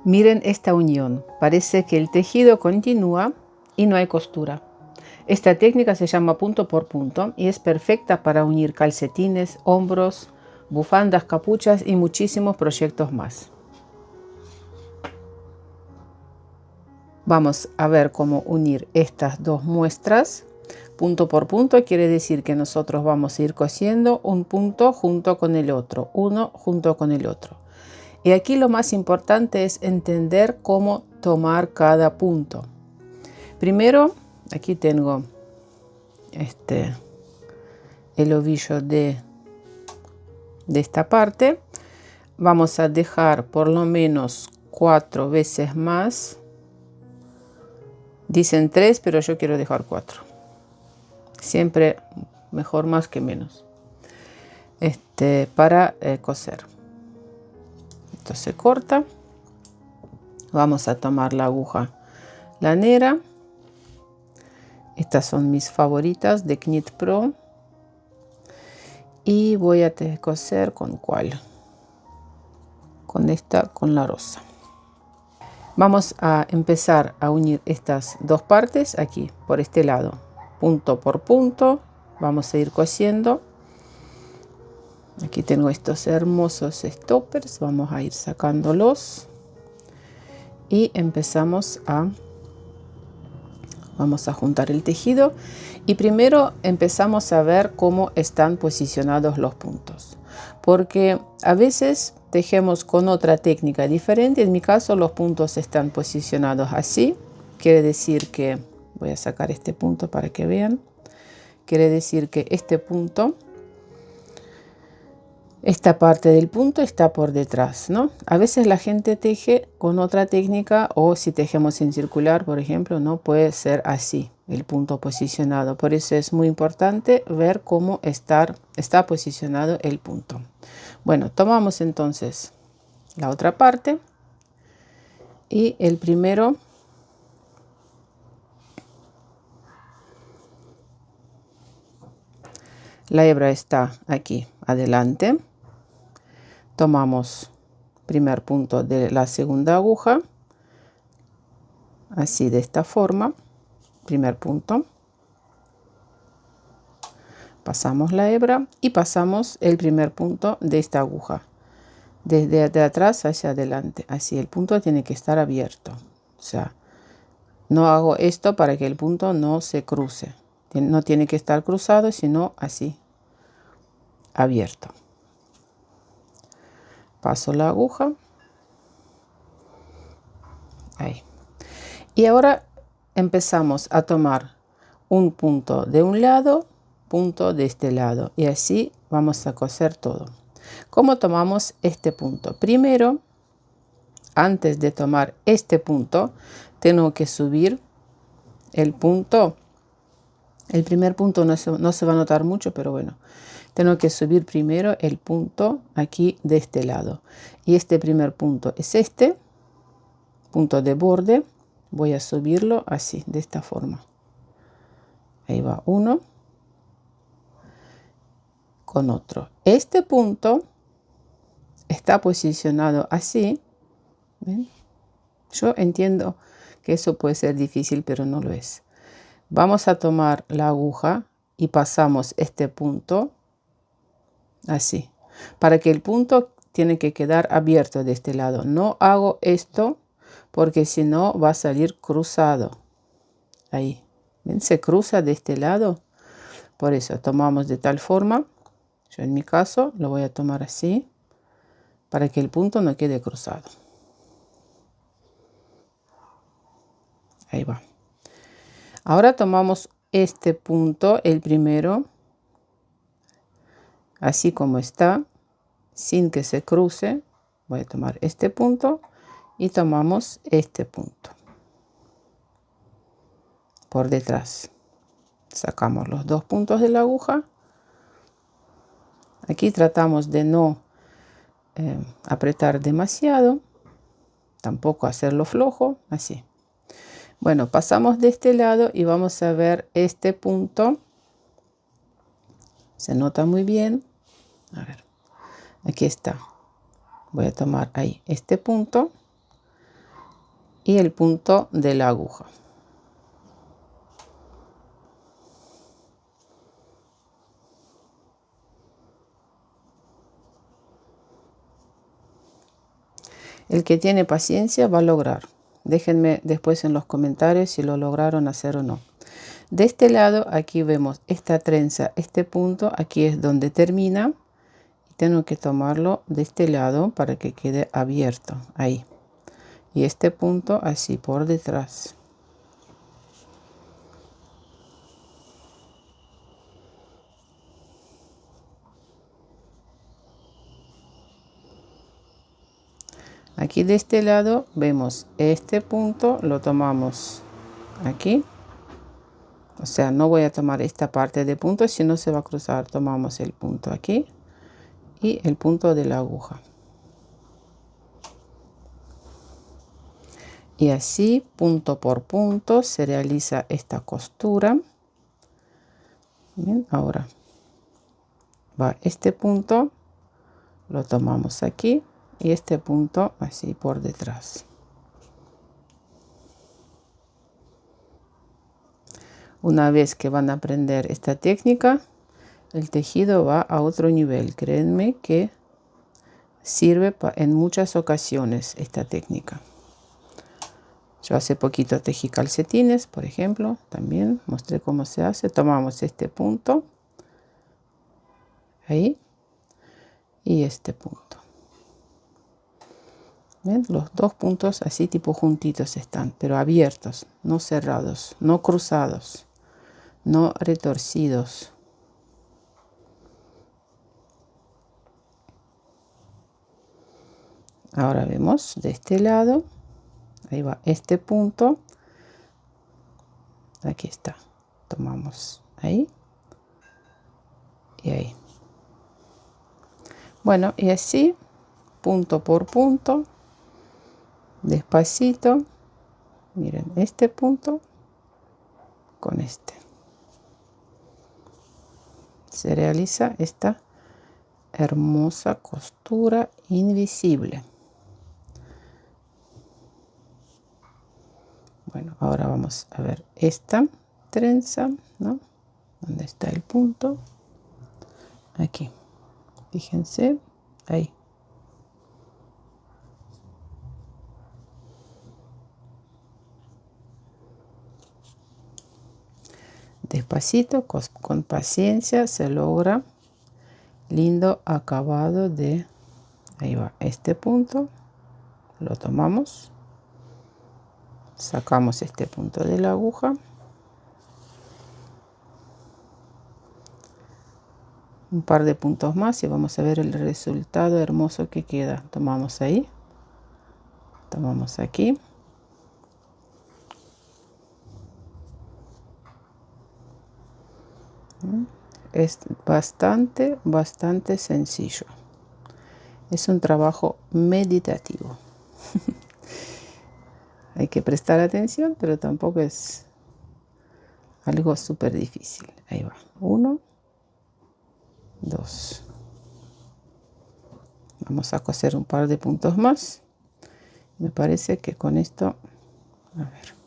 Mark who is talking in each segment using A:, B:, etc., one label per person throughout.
A: Miren esta unión, parece que el tejido continúa y no hay costura. Esta técnica se llama punto por punto y es perfecta para unir calcetines, hombros, bufandas, capuchas y muchísimos proyectos más. Vamos a ver cómo unir estas dos muestras. Punto por punto quiere decir que nosotros vamos a ir cosiendo un punto junto con el otro, uno junto con el otro. Y aquí lo más importante es entender cómo tomar cada punto. Primero, aquí tengo el ovillo de esta parte. Vamos a dejar por lo menos 4 veces más. Dicen 3, pero yo quiero dejar 4. Siempre mejor más que menos. Para coser. Esto se corta. Vamos a tomar la aguja lanera. Estas son mis favoritas de Knit Pro. Y voy a coser con cuál. Con esta, con la rosa. Vamos a empezar a unir estas dos partes aquí, por este lado. Punto por punto. Vamos a ir cosiendo. Aquí tengo estos hermosos stoppers. Vamos a ir sacándolos. Y empezamos vamos a juntar el tejido. Y primero empezamos a ver cómo están posicionados los puntos. Porque a veces tejemos con otra técnica diferente. En mi caso los puntos están posicionados así. Quiere decir que, voy a sacar este punto para que vean. Quiere decir que este punto, esta parte del punto está por detrás, ¿no? A veces la gente teje con otra técnica o si tejemos en circular, por ejemplo, no puede ser así el punto posicionado. Por eso es muy importante ver cómo está posicionado el punto. Bueno, tomamos entonces la otra parte y el primero la hebra está aquí adelante. Tomamos primer punto de la segunda aguja, así de esta forma, primer punto. Pasamos la hebra y pasamos el primer punto de esta aguja. Desde de atrás hacia adelante, así el punto tiene que estar abierto. O sea, no hago esto para que el punto no se cruce. No tiene que estar cruzado, sino así, abierto. Paso la aguja. Ahí. Y ahora empezamos a tomar un punto de un lado, punto de este lado. Y así vamos a coser todo. ¿Cómo tomamos este punto? Primero, antes de tomar este punto, tengo que subir el punto. El primer punto no se va a notar mucho, pero bueno. Tengo que subir primero el punto aquí de este lado. Y este primer punto es este punto de borde. Voy a subirlo así, de esta forma. Ahí va uno. Con otro. Este punto está posicionado así. ¿Ven? Yo entiendo que eso puede ser difícil, pero no lo es. Vamos a tomar la aguja y pasamos este punto así, para que el punto tiene que quedar abierto de este lado. No hago esto porque si no va a salir cruzado. Ahí, ¿ven? Se cruza de este lado. Por eso tomamos de tal forma. Yo en mi caso lo voy a tomar así, para que el punto no quede cruzado. Ahí va. Ahora tomamos este punto, el primero, así como está, sin que se cruce. Voy a tomar este punto y tomamos este punto por detrás. Sacamos los dos puntos de la aguja. Aquí tratamos de no apretar demasiado, tampoco hacerlo flojo, así. Bueno, pasamos de este lado y vamos a ver este punto. Se nota muy bien. A ver, aquí está. Voy a tomar ahí este punto y el punto de la aguja. El que tiene paciencia va a lograr. Déjenme después en los comentarios si lo lograron hacer o no. De este lado aquí vemos esta trenza, este punto aquí es donde termina. Tengo que tomarlo de este lado para que quede abierto ahí. Y este punto así por detrás. Aquí de este lado vemos este punto, lo tomamos aquí. O sea, no voy a tomar esta parte de punto, si no se va a cruzar. Tomamos el punto aquí y el punto de la aguja. Y así, punto por punto, se realiza esta costura. Bien, ahora va este punto, lo tomamos aquí y este punto así por detrás. Una vez que van a aprender esta técnica, el tejido va a otro nivel. Créanme que sirve en muchas ocasiones esta técnica. Yo hace poquito tejí calcetines, por ejemplo, también mostré cómo se hace. Tomamos este punto, ahí, y este punto. ¿Ven? Los dos puntos así tipo juntitos están, pero abiertos, no cerrados, no cruzados, no retorcidos. Ahora vemos de este lado, ahí va este punto, aquí está, tomamos ahí y ahí. Bueno, y así, punto por punto, despacito, miren este punto con este. Se realiza esta hermosa costura invisible. Bueno, ahora vamos a ver esta trenza, ¿no? ¿Dónde está el punto? Aquí. Fíjense, ahí. Despacito, con paciencia, se logra lindo acabado de, ahí va, este punto, lo tomamos, sacamos este punto de la aguja, un par de puntos más y vamos a ver el resultado hermoso que queda. Tomamos ahí, tomamos aquí, es bastante sencillo. Es un trabajo meditativo. Hay que prestar atención, pero tampoco es algo súper difícil. Ahí va, 1, 2. Vamos a coser un par de puntos más. Me parece que con esto, a ver.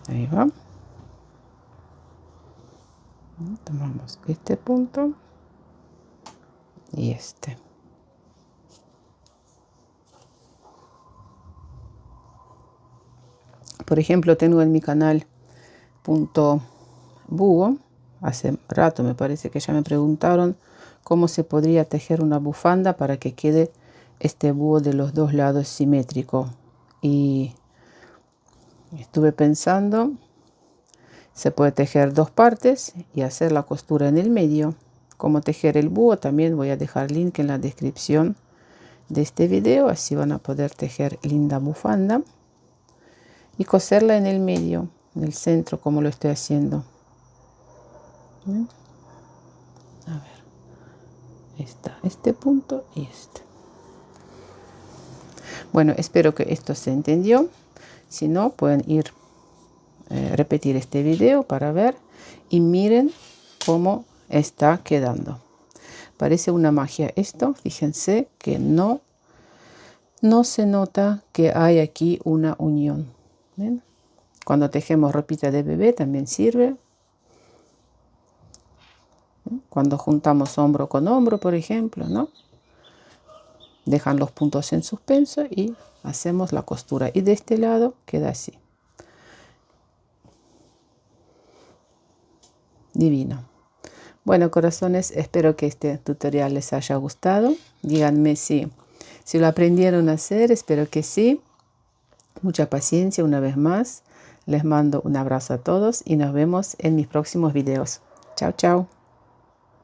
A: Ahí va. Tomamos este punto y este. Por ejemplo, tengo en mi canal punto búho. Hace rato me parece que ya me preguntaron cómo se podría tejer una bufanda para que quede este búho de los dos lados simétrico. Y estuve pensando, se puede tejer dos partes y hacer la costura en el medio. Cómo tejer el búho también voy a dejar link en la descripción de este video, así van a poder tejer linda bufanda y coserla en el medio, en el centro, como lo estoy haciendo. ¿Ven? A ver, está este punto y este. Bueno, espero que esto se entendió. Si no, pueden ir repetir este video para ver y miren cómo está quedando. Parece una magia esto. Fíjense que no se nota que hay aquí una unión. ¿Ven? Cuando tejemos ropita de bebé también sirve. Cuando juntamos hombro con hombro, por ejemplo, ¿no? Dejan los puntos en suspenso y hacemos la costura. Y de este lado queda así. Divino. Bueno, corazones, espero que este tutorial les haya gustado. Díganme si lo aprendieron a hacer. Espero que sí. Mucha paciencia una vez más. Les mando un abrazo a todos y nos vemos en mis próximos videos. Chao, chao.